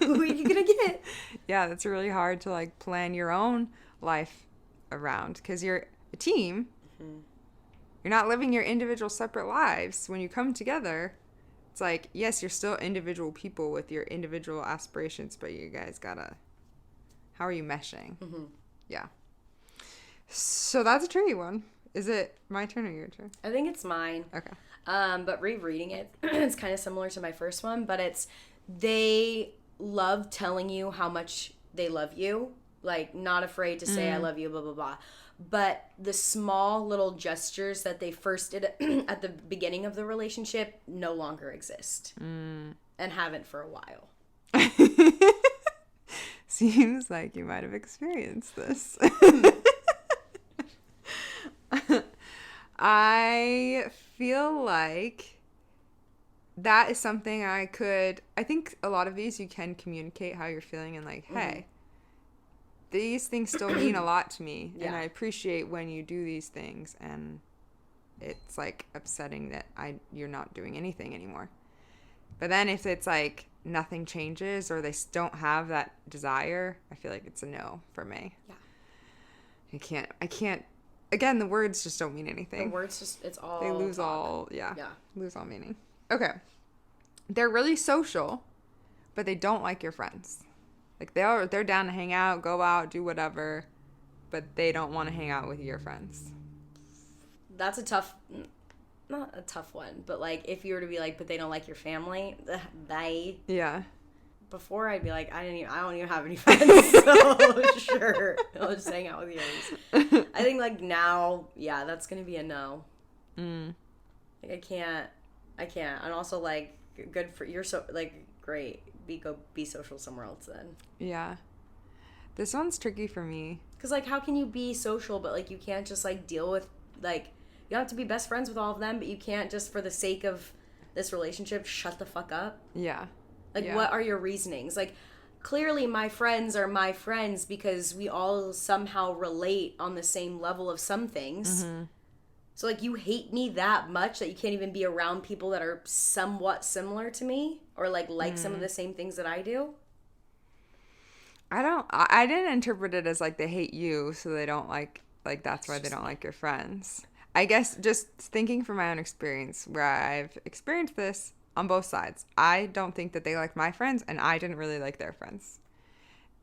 Who are you going to get? Yeah, that's really hard to like plan your own life around because you're a team. You're not living your individual separate lives. When you come together, it's like, yes, you're still individual people with your individual aspirations, but you guys gotta, how are you meshing? Yeah. So that's a tricky one. Is it my turn or your turn? I think it's mine. Okay. But rereading it, it's kind of similar to my first one, but it's, they love telling you how much they love you. Like, not afraid to say, I love you, blah, blah, blah. But the small little gestures that they first did at the beginning of the relationship no longer exist. And haven't for a while. Seems like you might have experienced this. I feel like that is something I think a lot of these you can communicate how you're feeling and like, hey, these things still mean a lot to me, and I appreciate when you do these things, and it's like upsetting that you're not doing anything anymore. But then if it's like nothing changes or they don't have that desire, I feel like it's a no for me. Yeah. I can't again, the words just don't mean anything. The words just, it's all they lose talk. all lose all meaning. Okay. They're really social, but they don't like your friends. Like they're down to hang out, go out, do whatever, but they don't want to hang out with your friends. That's not a tough one, but like if you were to be like, but they don't like your family, Yeah. Before I'd be like, I don't even have any friends, so sure, I'll just hang out with you. I think like now, yeah, that's gonna be a no. Like I can't, and also like good for you're so like great. Be social somewhere else then. Yeah. This one's tricky for me. Because, like, how can you be social, but, like, you can't just, like, deal with, like, you don't have to be best friends with all of them, but you can't just, for the sake of this relationship, shut the fuck up? Yeah. Like, Yeah. what are your reasonings? Like, clearly my friends are my friends because we all somehow relate on the same level of some things. Mm-hmm. So, like, you hate me that much that you can't even be around people that are somewhat similar to me or, like some of the same things that I do? I didn't interpret it as, like, they hate you, so they don't like, that's why they don't like your friends. I guess just thinking from my own experience, where I've experienced this on both sides. I don't think that they liked my friends, and I didn't really like their friends.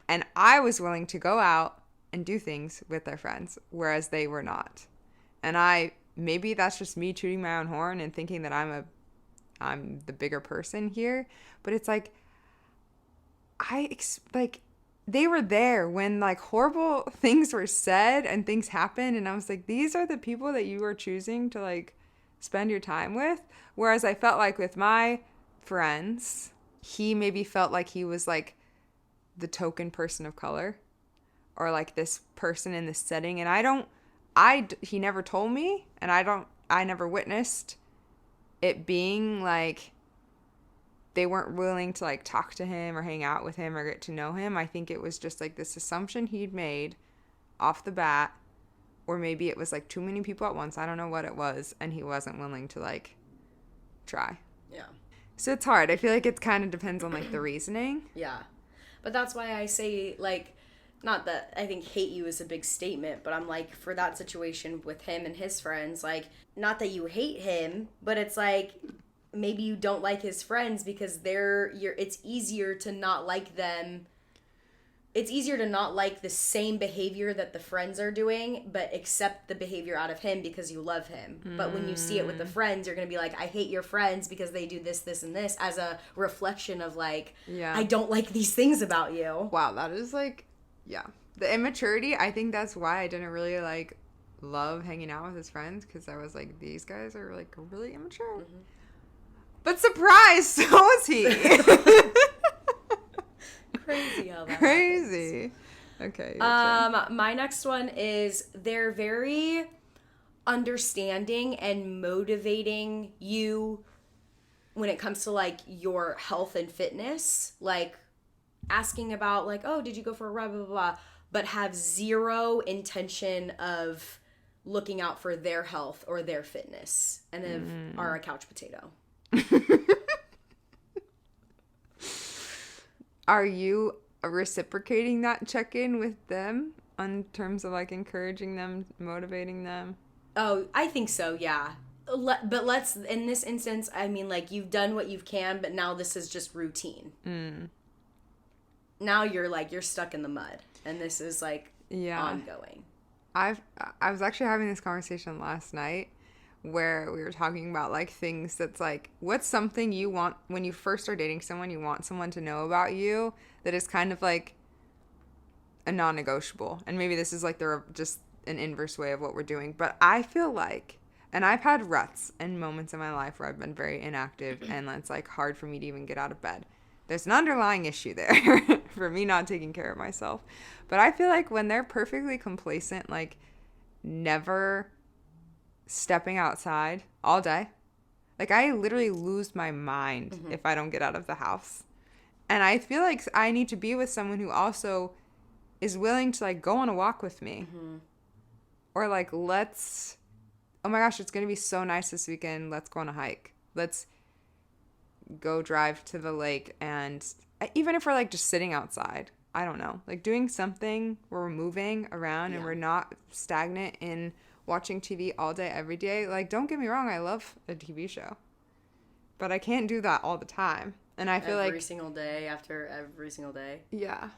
And I was willing to go out and do things with their friends, whereas they were not. And maybe that's just me tooting my own horn and thinking that I'm the bigger person here, but it's like, they were there when, like, horrible things were said and things happened, and I was like, these are the people that you are choosing to, like, spend your time with. Whereas I felt like with my friends, he maybe felt like he was, like, the token person of color, or, like, this person in this setting, and he never told me, and I never witnessed it being, like, they weren't willing to, like, talk to him or hang out with him or get to know him. I think it was just, like, this assumption he'd made off the bat, or maybe it was, like, too many people at once. I don't know what it was, and he wasn't willing to, like, try. Yeah. So it's hard. I feel like it kind of depends on, like, the reasoning. Yeah. But that's why I say, like, not that I think hate you is a big statement, but I'm like, for that situation with him and his friends, like, not that you hate him, but it's like, maybe you don't like his friends because it's easier to not like them. It's easier to not like the same behavior that the friends are doing, but accept the behavior out of him because you love him. But when you see it with the friends, you're going to be like, I hate your friends because they do this, this, and this, as a reflection of, like, I don't like these things about you. Wow, that is, like, yeah. The immaturity, I think that's why I didn't really, like, love hanging out with his friends, because I was like, these guys are, like, really immature. Mm-hmm. But surprise, so was he. Crazy how that Crazy. happens. Okay. My next one is they're very understanding and motivating you when it comes to, like, your health and fitness. Like, asking about, like, oh, did you go for a run, blah, blah, blah, but have zero intention of looking out for their health or their fitness, and are a couch potato. Are you reciprocating that check-in with them on terms of, like, encouraging them, motivating them? Oh, I think so, yeah. But let's, in this instance, I mean, like, you've done what you can, but now this is just routine. Now you're stuck in the mud, and this is, like, ongoing. I was actually having this conversation last night where we were talking about, like, things that's, like, what's something you want when you first start dating someone, you want someone to know about you that is kind of, like, a non-negotiable. And maybe this is, like, just an inverse way of what we're doing. But I feel like, and I've had ruts and moments in my life where I've been very inactive and it's, like, hard for me to even get out of bed. There's an underlying issue there for me not taking care of myself. But I feel like when they're perfectly complacent, like, never stepping outside all day, like, I literally lose my mind if I don't get out of the house. And I feel like I need to be with someone who also is willing to, like, go on a walk with me. Or, like, oh my gosh, it's going to be so nice this weekend. Let's go on a hike. Let's go drive to the lake. And even if we're, like, just sitting outside, I don't know, like, doing something where we're moving around and we're not stagnant in watching TV all day, every day. Like, don't get me wrong, I love a TV show, but I can't do that all the time. And I feel every single day after every single day. Yeah.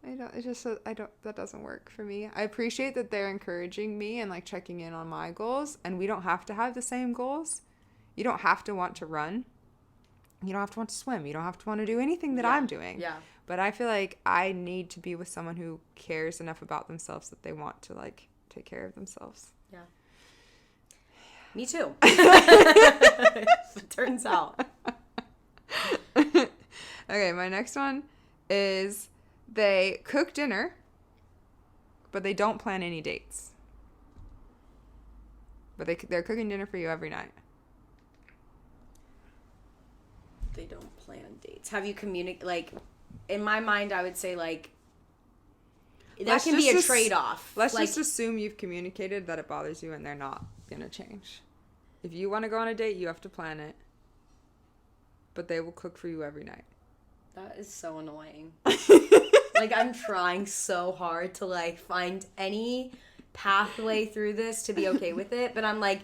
That doesn't work for me. I appreciate that they're encouraging me and, like, checking in on my goals, and we don't have to have the same goals. You don't have to want to run. You don't have to want to swim. You don't have to want to do anything that I'm doing. Yeah. But I feel like I need to be with someone who cares enough about themselves that they want to, like, take care of themselves. Yeah. Me too. It turns out. Okay, my next one is they cook dinner, but they don't plan any dates. But they're cooking dinner for you every night. They don't plan dates. Have you communicated? Like, in my mind, I would say, like, that can be a trade-off. Let's just assume you've communicated that it bothers you and they're not going to change. If you want to go on a date, you have to plan it. But they will cook for you every night. That is so annoying. Like, I'm trying so hard to, like, find any pathway through this to be okay with it. But I'm like,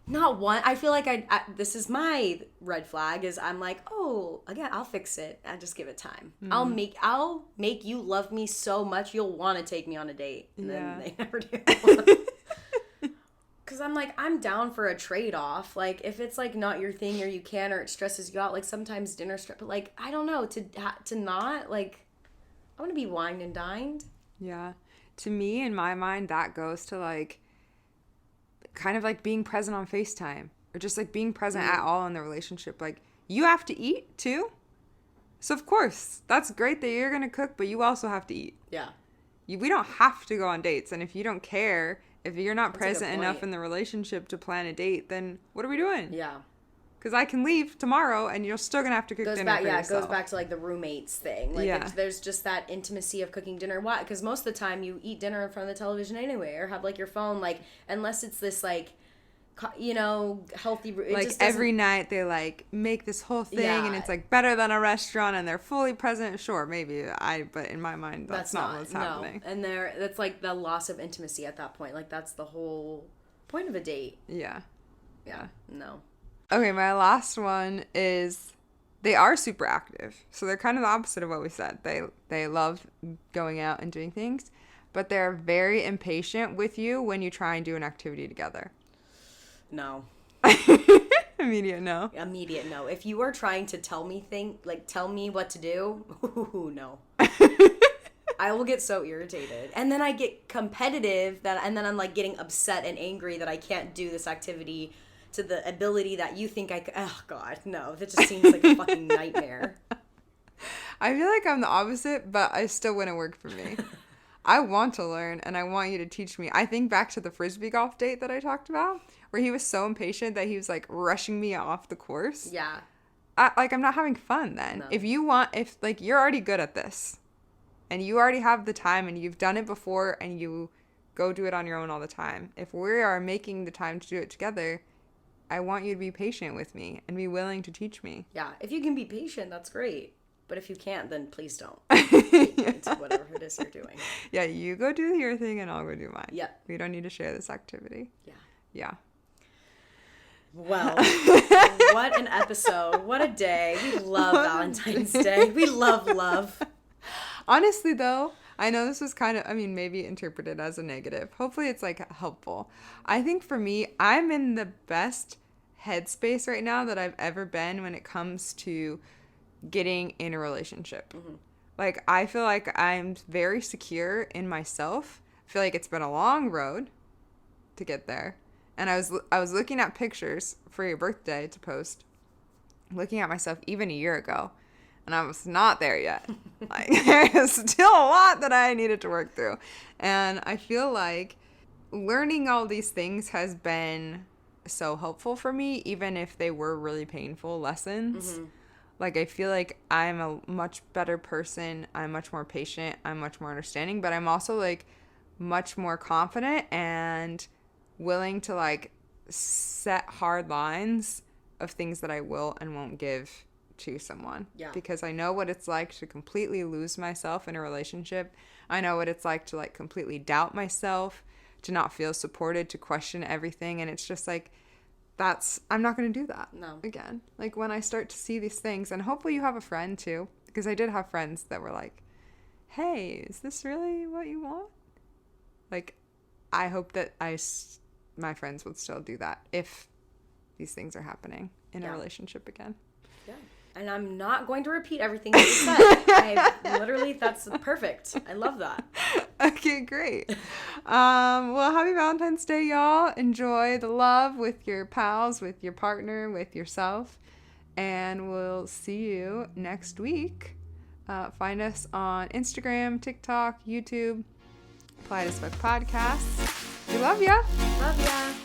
not one. I feel like this is my red flag is I'm like, oh, again, I'll fix it. I just give it time. Mm. I'll make you love me so much you'll want to take me on a date. And then they never do. Because I'm like, I'm down for a trade-off. Like, if it's, like, not your thing or you can or it stresses you out, like, sometimes dinner stress. But, like, I don't know. To not, like, I want to be wined and dined. Yeah. To me, in my mind, that goes to, like, kind of like being present on FaceTime or just like being present at all in the relationship. Like, you have to eat too. So of course, that's great that you're going to cook, but you also have to eat. Yeah. We don't have to go on dates. And if you don't care, if you're not present enough in the relationship to plan a date, then what are we doing? Yeah. Because I can leave tomorrow and you're still going to have to cook dinner for yourself. It goes back to like the roommates thing. Like there's just that intimacy of cooking dinner. Why? Because most of the time you eat dinner in front of the television anyway or have like your phone, like, unless it's this like, you know, healthy. Like every night they like make this whole thing and it's like better than a restaurant and they're fully present. Sure, maybe. But in my mind, that's not what's happening. And that's like the loss of intimacy at that point. Like that's the whole point of a date. Yeah. No. Okay, my last one is they are super active. So they're kind of the opposite of what we said. They love going out and doing things, but they're very impatient with you when you try and do an activity together. No. Immediate no. Immediate no. If you are trying to tell me what to do, no. I will get so irritated. And then I get competitive and then I'm like getting upset and angry that I can't do this activity to the ability that you think I could. Oh, God, no. That just seems like a fucking nightmare. I feel like I'm the opposite, but I still wouldn't work for me. I want to learn, and I want you to teach me. I think back to the Frisbee golf date that I talked about, where he was so impatient that he was, like, rushing me off the course. Yeah. I'm not having fun then. No. If you're already good at this, and you already have the time, and you've done it before, and you go do it on your own all the time. If we are making the time to do it together, I want you to be patient with me and be willing to teach me. Yeah, if you can be patient, that's great. But if you can't, then please don't. To whatever it is you're doing. Yeah, you go do your thing and I'll go do mine. Yeah. We don't need to share this activity. Yeah. Well, what an episode. What a day. We love Valentine's Day. We love. Honestly, though, I know this was kind of, maybe interpreted as a negative. Hopefully it's, like, helpful. I think for me, I'm in the best headspace right now that I've ever been when it comes to getting in a relationship. Mm-hmm. Like, I feel like I'm very secure in myself. I feel like it's been a long road to get there. And I was looking at pictures for your birthday to post, looking at myself even a year ago. And I was not there yet. Like, there's still a lot that I needed to work through. And I feel like learning all these things has been so helpful for me, even if they were really painful lessons. Mm-hmm. Like, I feel like I'm a much better person. I'm much more patient. I'm much more understanding. But I'm also, like, much more confident and willing to, like, set hard lines of things that I will and won't give to someone. Yeah. Because I know what it's like to completely lose myself in a relationship. I know what it's like to, like, completely doubt myself, to not feel supported, to question everything. And it's just like, I'm not going to do that again. Like, when I start to see these things, and hopefully you have a friend too, because I did have friends that were like, hey, is this really what you want? Like, I hope that my friends would still do that if these things are happening in a relationship again. Yeah. And I'm not going to repeat everything you said. That's perfect. I love that. Okay, great. Well, happy Valentine's Day, y'all. Enjoy the love with your pals, with your partner, with yourself. And we'll see you next week Find us on Instagram, TikTok, YouTube, Polite as Fuck Podcasts. We love ya. Love ya.